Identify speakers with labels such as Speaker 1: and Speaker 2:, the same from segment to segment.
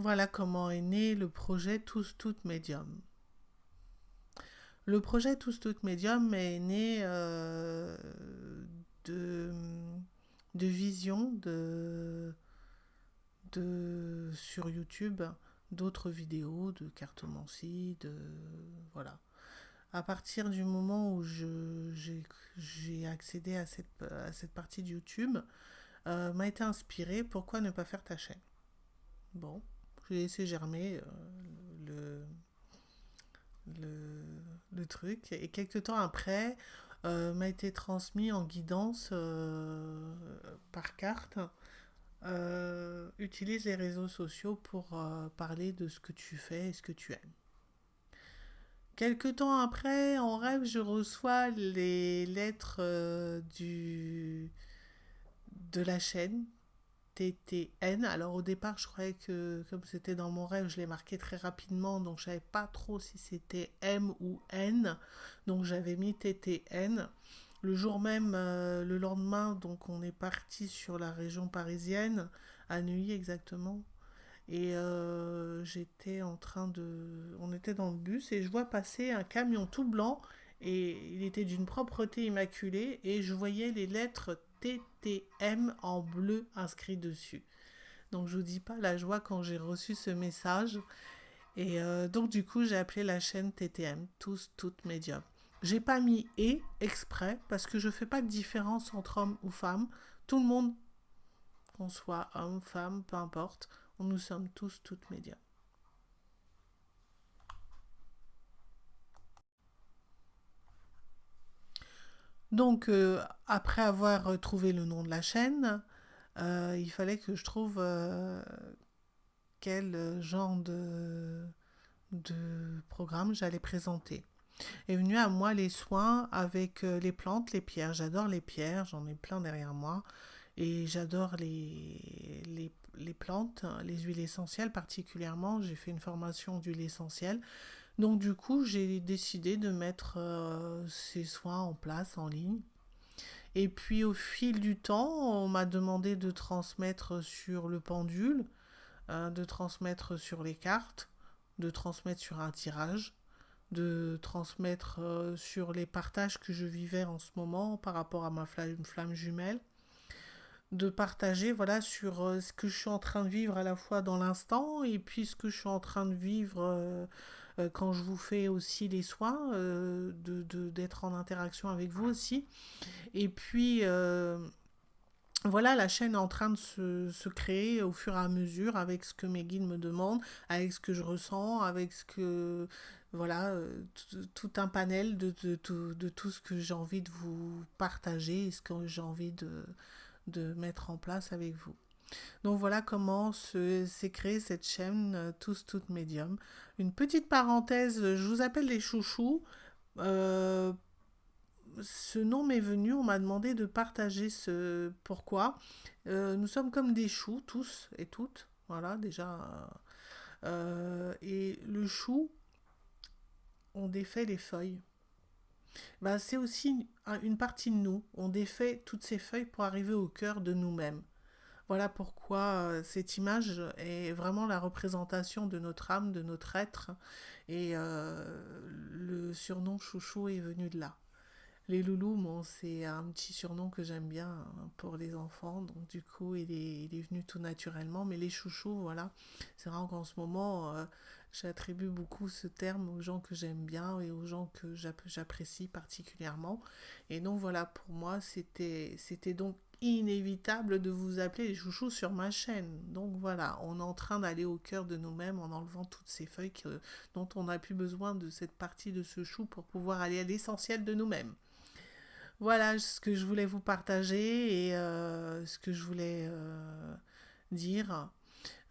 Speaker 1: Voilà comment est né le projet Tous Toutes Medium. Le projet Tous Toutes Medium est né de, de visions sur YouTube, d'autres vidéos de cartomancie, voilà. À partir du moment où j'ai accédé à cette partie de YouTube, m'a été inspiré, pourquoi ne pas faire ta chaîne. Bon, j'ai laissé germer le, le, le truc. Et quelques temps après, m'a été transmis en guidance par carte. Utilise les réseaux sociaux pour parler de ce que tu fais et ce que tu aimes. Quelque temps après, en rêve, je reçois les lettres de la chaîne TTN. Alors au départ, je croyais que comme c'était dans mon rêve, je l'ai marqué très rapidement, donc je savais pas trop si c'était M ou N. Donc j'avais mis TTN. Le jour même, le lendemain, donc on est parti sur la région parisienne, à Neuilly exactement. Et j'étais en train de... On était dans le bus et je vois passer un camion tout blanc et il était d'une propreté immaculée et je voyais les lettres TTM en bleu inscrites dessus. Donc je vous dis pas la joie quand j'ai reçu ce message. Et donc du coup j'ai appelé la chaîne TTM, tous, toutes médiums. J'ai pas mis et exprès parce que je fais pas de différence entre hommes ou femmes. Tout le monde, qu'on soit homme, femme, peu importe, nous sommes tous, toutes médiums. Donc, après avoir trouvé le nom de la chaîne, il fallait que je trouve quel genre de programme j'allais présenter. Est venu à moi les soins avec les plantes, les pierres. J'adore les pierres, j'en ai plein derrière moi. Et j'adore les plantes, les huiles essentielles particulièrement. J'ai fait une formation d'huile essentielle. Donc du coup, j'ai décidé de mettre ces soins en place en ligne. Et puis au fil du temps, on m'a demandé de transmettre sur le pendule, de transmettre sur les cartes, de transmettre sur un tirage, de transmettre sur les partages que je vivais en ce moment par rapport à ma flamme jumelle, de partager voilà sur ce que je suis en train de vivre à la fois dans l'instant et puis ce que je suis en train de vivre quand je vous fais aussi les soins, d'être en interaction avec vous aussi. Et puis voilà, la chaîne est en train de se créer au fur et à mesure avec ce que mes guides me demandent, avec ce que je ressens, avec ce que... Voilà, tout un panel de tout ce que j'ai envie de vous partager et ce que j'ai envie de mettre en place avec vous. Donc voilà comment s'est créée cette chaîne Tous Toutes Médium. Une petite parenthèse, je vous appelle les chouchous. Euh, Ce nom m'est venu, on m'a demandé de partager ce pourquoi. Nous sommes comme des choux, tous et toutes. Voilà, déjà. Et le chou, on défait les feuilles. Ben, c'est aussi une partie de nous. On défait toutes ces feuilles pour arriver au cœur de nous-mêmes. Voilà pourquoi cette image est vraiment la représentation de notre âme, de notre être. Et le surnom chouchou est venu de là. Les loulous, bon, c'est un petit surnom que j'aime bien pour les enfants, donc du coup, il est venu tout naturellement. Mais les chouchous, voilà, c'est vrai qu'en ce moment, j'attribue beaucoup ce terme aux gens que j'aime bien et aux gens que j'apprécie particulièrement. Et donc voilà, pour moi, c'était donc inévitable de vous appeler les chouchous sur ma chaîne. Donc voilà, on est en train d'aller au cœur de nous-mêmes en enlevant toutes ces feuilles dont on n'a plus besoin de cette partie de ce chou pour pouvoir aller à l'essentiel de nous-mêmes. Voilà ce que je voulais vous partager et ce que je voulais dire.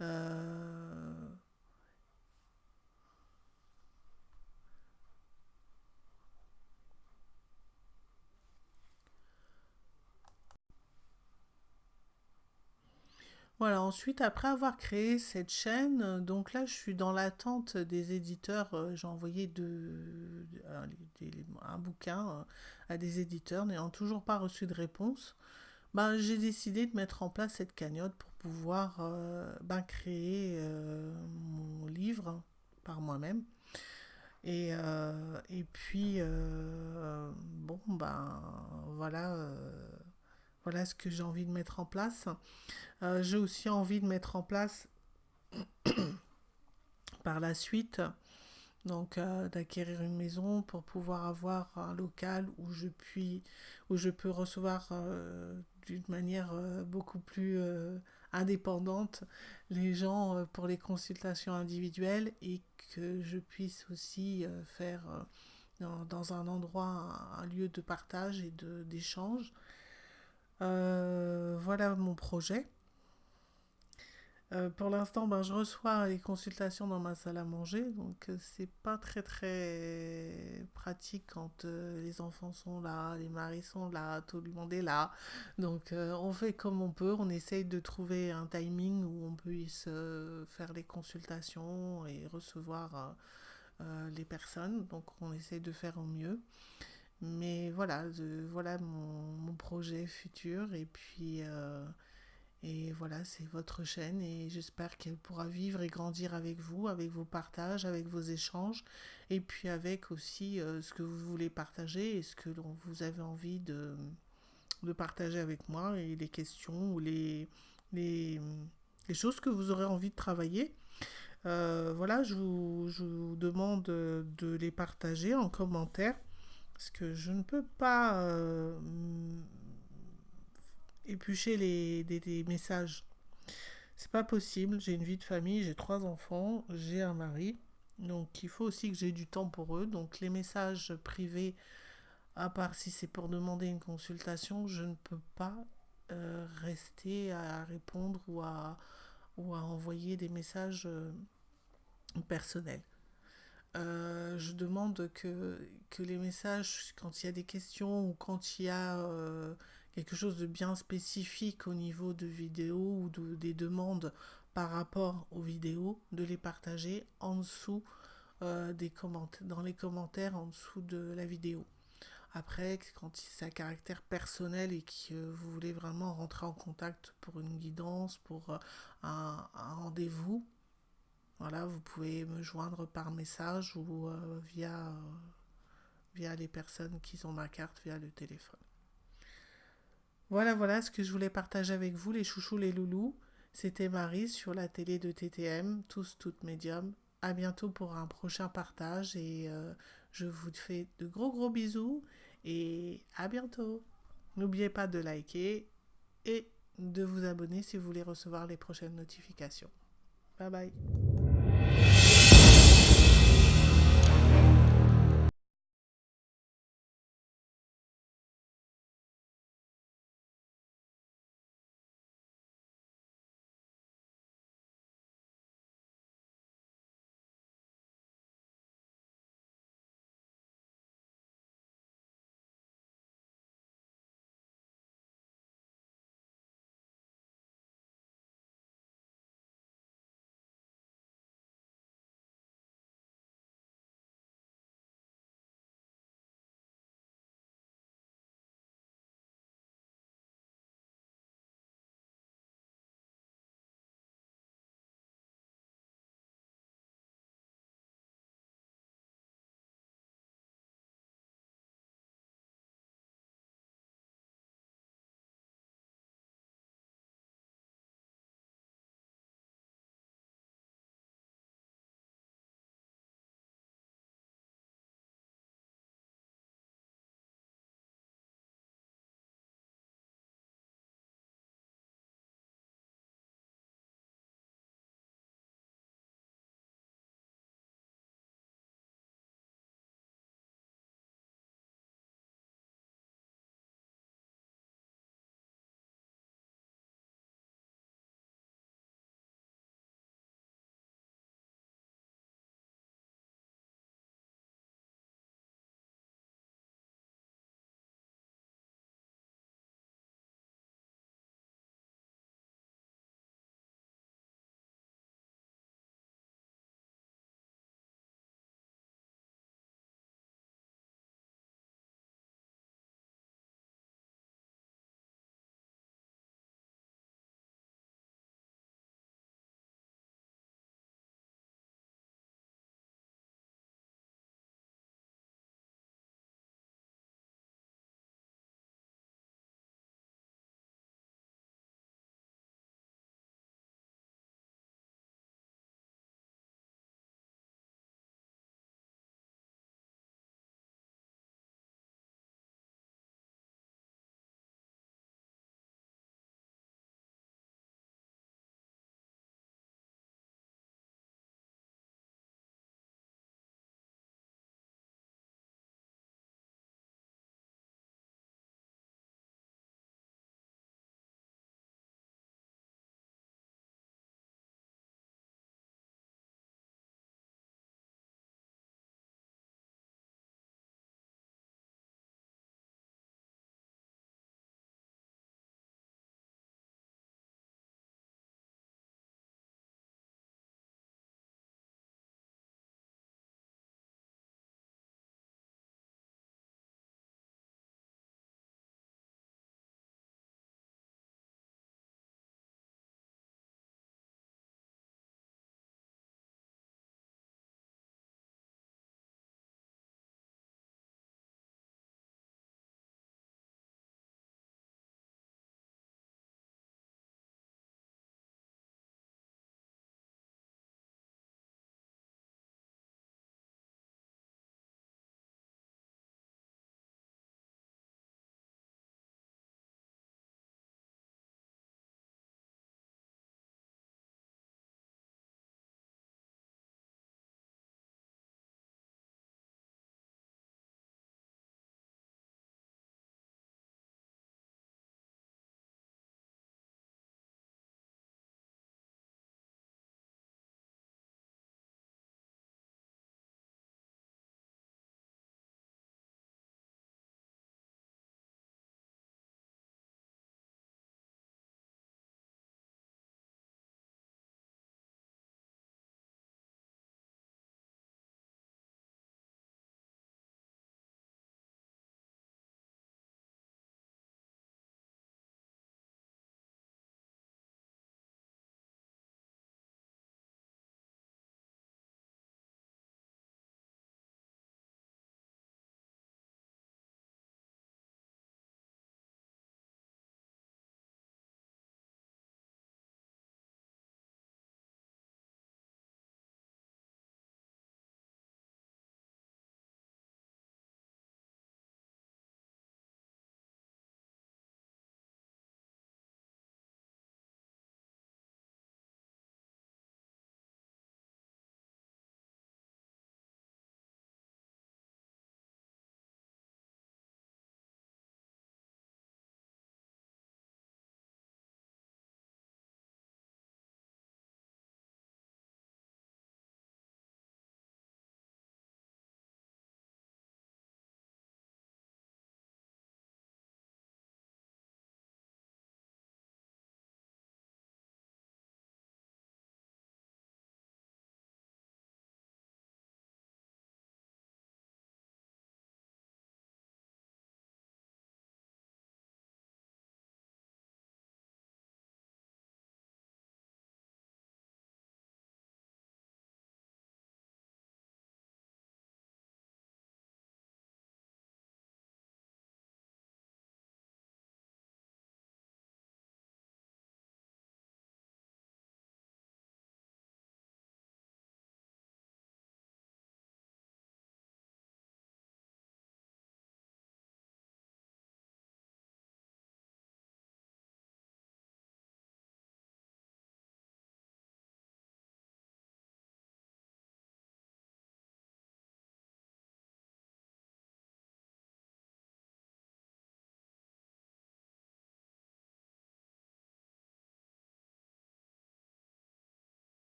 Speaker 1: Euh, voilà, ensuite, après avoir créé cette chaîne, donc là, je suis dans l'attente des éditeurs. J'ai envoyé un bouquin à des éditeurs, n'ayant toujours pas reçu de réponse. Ben, j'ai décidé de mettre en place cette cagnotte pour pouvoir créer mon livre par moi-même. Et puis, bon, ben, voilà, voilà ce que j'ai envie de mettre en place. J'ai aussi envie de mettre en place par la suite, donc d'acquérir une maison pour pouvoir avoir un local où je peux recevoir d'une manière beaucoup plus indépendante les gens pour les consultations individuelles et que je puisse aussi faire dans un endroit, un lieu de partage et d'échange. Voilà mon projet. Pour l'instant, ben, je reçois les consultations dans ma salle à manger, donc c'est pas très très pratique quand les enfants sont là, les maris sont là, tout le monde est là. Donc on fait comme on peut, on essaye de trouver un timing où on puisse faire les consultations et recevoir les personnes. Donc on essaye de faire au mieux. Mais voilà, voilà mon projet futur et voilà, c'est votre chaîne et j'espère qu'elle pourra vivre et grandir avec vous, avec vos partages, avec vos échanges et puis avec aussi ce que vous voulez partager et ce que vous avez envie de partager avec moi et les questions ou les, les choses que vous aurez envie de travailler. Voilà, je vous demande de les partager en commentaire parce que je ne peux pas éplucher des messages. C'est pas possible, j'ai une vie de famille, j'ai 3 enfants, j'ai un mari. Donc il faut aussi que j'ai du temps pour eux. Donc les messages privés, à part si c'est pour demander une consultation, je ne peux pas rester à répondre ou à envoyer des messages personnels. Je demande que les messages, quand il y a des questions ou quand il y a quelque chose de bien spécifique au niveau de vidéos ou des demandes par rapport aux vidéos, de les partager en dessous dans les commentaires en dessous de la vidéo. Après, quand c'est à caractère personnel et que vous voulez vraiment rentrer en contact pour une guidance, pour un rendez-vous, voilà, vous pouvez me joindre par message ou via les personnes qui ont ma carte via le téléphone. Voilà, voilà ce que je voulais partager avec vous, les chouchous, les loulous. C'était Marie sur la télé de TTM, tous, toutes médiums. À bientôt pour un prochain partage et je vous fais de gros gros bisous et à bientôt. N'oubliez pas de liker et de vous abonner si vous voulez recevoir les prochaines notifications. Bye bye.